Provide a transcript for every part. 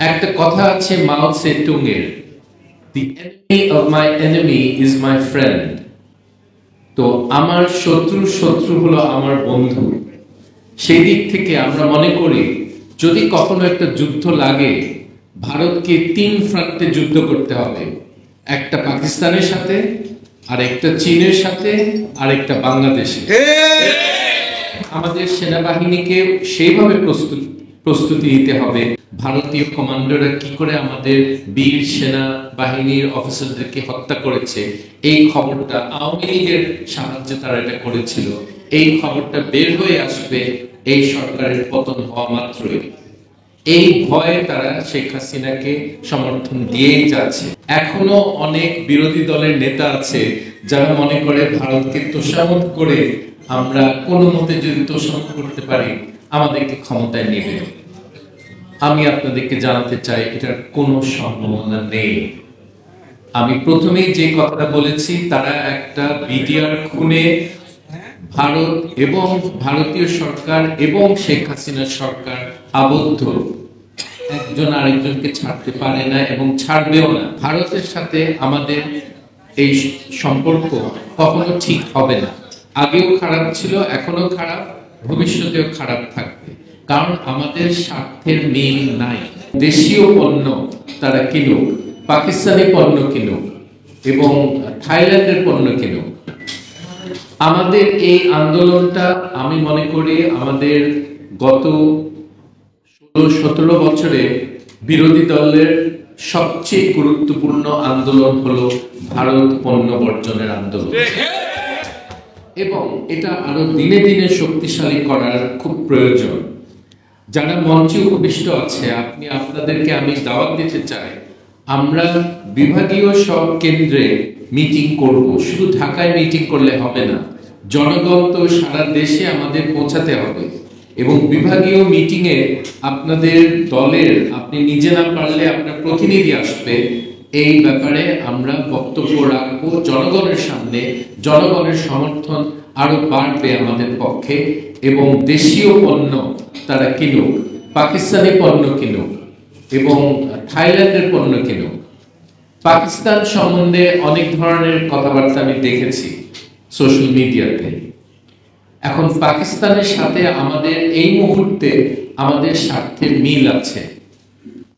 একটা কথা আছে মাও সেতুং এর, the enemy of my enemy is my friend. তো আমার শত্রুর শত্রু হলো আমার বন্ধু। সেই দিক থেকে আমরা মনে করি যদি কখনো একটা যুদ্ধ লাগে, ভারতকে 3 ফ্রন্টে যুদ্ধ করতে হবে। একটা পাকিস্তানের সাথে, আর একটা চীনের সাথে, আর একটা বাংলাদেশে। আমাদের সেনাবাহিনীকে সেইভাবে প্রস্তুতি নিতে হবে। ভারতীয় কমান্ডোরা কি করে আমাদের বীর সেনা বাহিনীর অফিসারদেরকে হত্যা করেছে, এই খবরটা আওয়ামী লীগের সাহায্যে তারা এটা করেছিল, এই খবরটা বের হয়ে আসবে এই সরকারের পতন হওয়া মাত্রই। এই ভয়ে তারা শেখ হাসিনাকে সমর্থন দিয়েই যাচ্ছে। এখনো অনেক বিরোধী দলের নেতা আছে যারা মনে করে ভারতকে তোষামোদ করে আমরা কোনো মতে যদি তোষামোদ করতে পারি আমাদেরকে ক্ষমতায় নেবে। আমি আপনাদেরকে জানাতে চাই এটার কোনো সম্ভাবনা নেই। আমি প্রথমেই যে কথাটা বলেছি, তারা একটা বিডিআর খুনে ভারত এবং ভারতীয় সরকার এবং শেখ হাসিনা সরকার আবদ্ধ। একজন আরেকজনকে ছাড়তে পারে না এবং ছাড়বেও না। ভারতের সাথে আমাদের এই সম্পর্ক কখনো ঠিক হবে না। আগেও খারাপ ছিল, এখনো খারাপ, ভবিষ্যতেও খারাপ থাকবে। কারণ আমাদের স্বার্থের মিল নাই। দেশীয় পণ্য তারা কিনুক, পাকিস্তানি পণ্য কিনুক এবং থাইল্যান্ডের পণ্য কিনুক। আমাদের এই আন্দোলনটা আমি মনে করি আমাদের গত 16-17 বছরে বিরোধী দলের সবচেয়ে গুরুত্বপূর্ণ আন্দোলন হলো ভারত পণ্য বর্জনের আন্দোলন, এবং এটা আরো দিনে দিনে শক্তিশালী করার খুব প্রয়োজন। যারা মঞ্চে উপবিষ্ট আছে, আপনাদেরকে আমি দাওয়াত দিতে চাই, আমরা বিভাগীয় সব কেন্দ্রে মিটিং করব। শুধু ঢাকায় মিটিং করলে হবে না, জনগণ তো সারা দেশে আমাদের পৌঁছাতে হবে। এবং বিভাগীয় মিটিং এ আপনাদের দলের, আপনি নিজে না পারলে আপনার প্রতিনিধি আসবে, এই ব্যাপারে আমরা বক্তব্য রাখবো জনগণের সামনে। জনগণের সমর্থন আরো বাড়বে আমাদের পক্ষে, এবং দেশীয় পণ্য তারা কিনুক, পাকিস্তানি পণ্য কিনুক এবং থাইল্যান্ডের পণ্য কিনুক। পাকিস্তান সম্বন্ধে অনেক ধরনের কথাবার্তা আমি দেখেছি সোশ্যাল মিডিয়াতে। এখন পাকিস্তানের সাথে আমাদের এই মুহূর্তে আমাদের স্বার্থের মিল আছে।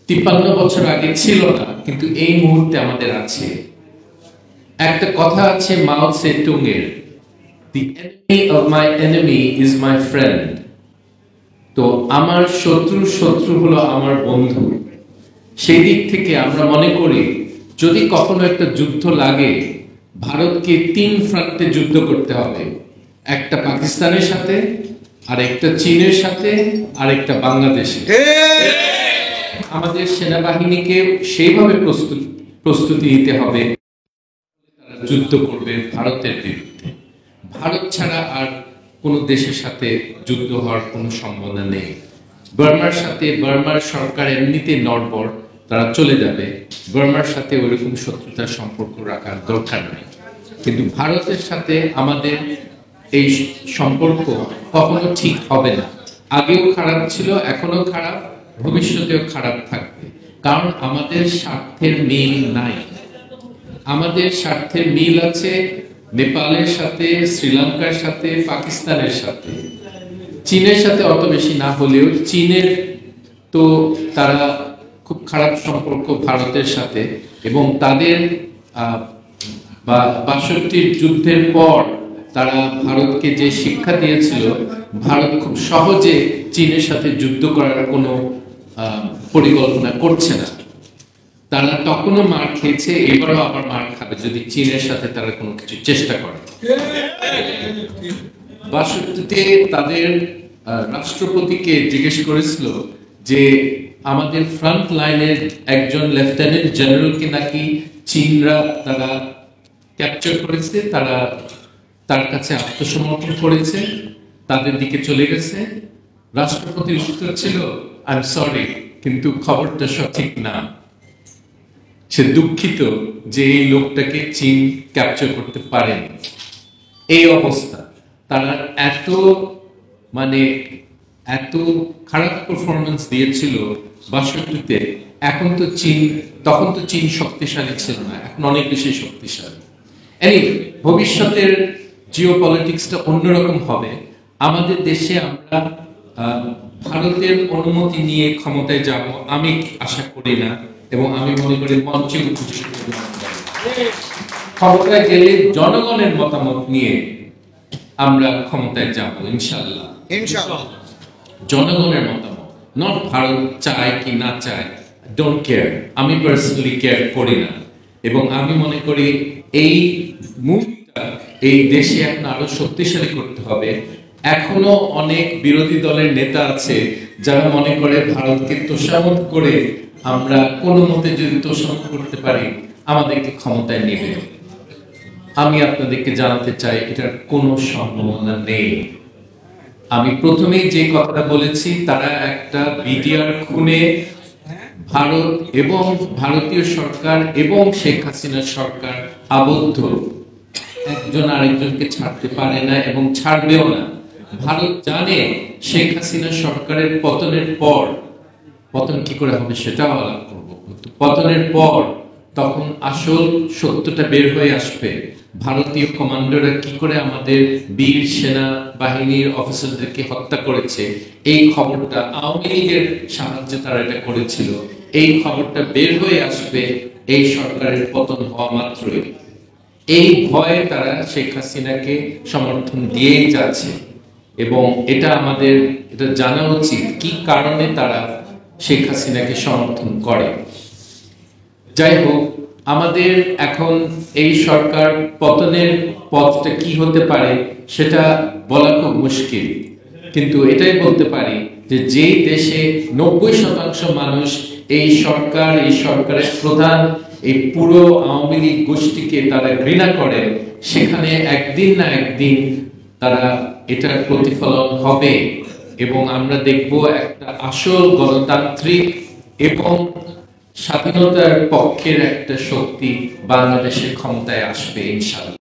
53 বছর আগে ছিল না, কিন্তু এই মুহূর্তে আমাদের আছে। একটা কথা আছে মাও সেতুং এর, the enemy of my enemy is my friend. তো আমার শত্রুর শত্রু হলো আমার বন্ধু। সেই দিক থেকে আমরা মনে করি যদি কখনো একটা যুদ্ধ লাগে, ভারতকে 3 ফ্রন্টে যুদ্ধ করতে হবে। একটা পাকিস্তানের সাথে, আর একটা চীনের সাথে, আর একটা বাংলাদেশে। আমাদের সেনাবাহিনীকে সেইভাবে প্রস্তুতি নিতে হবে, তারা যুদ্ধ করবে ভারতের বিরুদ্ধে। ভারত ছাড়া আর কোন দেশের সাথে যুদ্ধ হওয়ার কোনো সম্ভাবনা নেই। বার্মার সাথে, বার্মার সরকার এমনিতে নড়বড়, তারা চলে যাবে। বার্মার সাথে ওইরকম শত্রুতার সম্পর্ক রাখার দরকার নেই। কিন্তু ভারতের সাথে আমাদের এই সম্পর্ক কখনো ঠিক হবে না। আগেও খারাপ ছিল, এখনো খারাপ, ভবিষ্যতেও খারাপ থাকবে। কারণ আমাদের স্বার্থের মিল নাই। আমাদের স্বার্থের মিল আছে নেপালের সাথে, শ্রীলঙ্কার সাথে, পাকিস্তানের সাথে। চীনের সাথে অত বেশি না হলেও, চীনের তো তারা খুব খারাপ সম্পর্ক ভারতের সাথে, এবং তাদের ৬২ যুদ্ধের পর তারা ভারতকে যে শিক্ষা দিয়েছিল, ভারত খুব সহজে চীনের সাথে যুদ্ধ করার কোনো পরিকল্পনা করছে না। তারা তখনও মার খেয়েছে, এবারও আবার মার খাবে যদি চীনের সাথে তারা কোনো কিছু চেষ্টা করে। ৬২তে তাদের রাষ্ট্রপতিকে জিজ্ঞেস করেছিল যে আমাদের ফ্রন্ট লাইনের একজন লেফটেন্যান্ট জেনারেলকে নাকি চীনরা তারা ক্যাপচার করেছে, তারা তার কাছে আত্মসমর্পণ করেছে, তাদের দিকে চলে গেছে। রাষ্ট্রপতির উত্তর ছিল, আই এম সরি, কিন্তু খবরটা সঠিক না। সে দুঃখিত যে এই লোকটাকে চীন ক্যাপচার করতে পারেনি। এই অবস্থা, তারা এত এত খারাপ পারফরমেন্স দিয়েছিল 62-তে, এখন তো চীন, তখন তো চীন শক্তিশালী ছিল না, এখন অনেক বেশি শক্তিশালী। ভবিষ্যতের জিওপলিটিক্সটা অন্যরকম হবে। আমাদের দেশে আমরা ভারতের অনুমতি নিয়ে ক্ষমতায় যাব আমি আশা করি না, এবং আমি মনে করি মঞ্চে ক্ষমতায় গেলে জনগণের মতামত নিয়ে আমরা ক্ষমতায় যাব ইনশাআল্লাহ। জনগণের মতামত, নট ভারত চায় কি না চায়, ডোন্ট কেয়ার। আমি পার্সোনালি কেয়ার করি না, এবং আমি মনে করি এই মুভটা এই দেশে এখন আরো শক্তিশালী করতে হবে। এখনো অনেক বিরোধী দলের নেতা আছে যারা মনে করে ভারতকে তোষামোদ করে আমরা কোনো মতে যদি তোষামোদ করতে পারি আমাদেরকে ক্ষমতায় নেবে। আমি আপনাদেরকে জানাতে চাই এটার কোনো সম্ভাবনা নেই। আমি প্রথমেই যে কথাটা বলেছি, তারা একটা বিডিআর খুনে ভারত এবং ভারতীয় সরকার এবং শেখ হাসিনার সরকার আবদ্ধ, একজন আরেকজনকে ছাড়তে পারে না এবং ছাড়বেও না। ভারত জানে শেখ হাসিনা সরকারের পতনের পর, পতন কি করে হবে সেটাও আলাপ করবো, পতনের পর তখন আসল সত্যটা বের হয়ে আসবে। ভারতীয় কমান্ডোরা কি করে আমাদের বীর সেনা বাহিনীর অফিসারদেরকে হত্যা করেছে, এই খবরটা আওয়ামী লীগের সাহায্যে তারা এটা করেছিল, এই খবরটা বের হয়ে আসবে এই সরকারের পতন হওয়া মাত্রই। এই ভয়ে তারা শেখ হাসিনাকে সমর্থন দিয়েই যাচ্ছে, এবং এটা আমাদের এটা জানা উচিত কি কারণে তারা শেখ হাসিনাকে সমর্থন করে। যাই হোক, আমাদের এখন এই সরকার পতনের পথটা কি হতে পারে সেটা বলা খুব মুশকিল, কিন্তু এটাই বলতে পারি যে যেই দেশে 90% মানুষ এই সরকার, এই সরকারের প্রধান, এই পুরো আওয়ামী লীগ গোষ্ঠীকে তারা ঘৃণা করে, সেখানে একদিন না একদিন তারা এটার প্রতিফলন হবে, এবং আমরা দেখব একটা আসল গণতান্ত্রিক এবং স্বাধীনতার পক্ষের একটা শক্তি বাংলাদেশের ক্ষমতায় আসবে ইনশাআল্লাহ।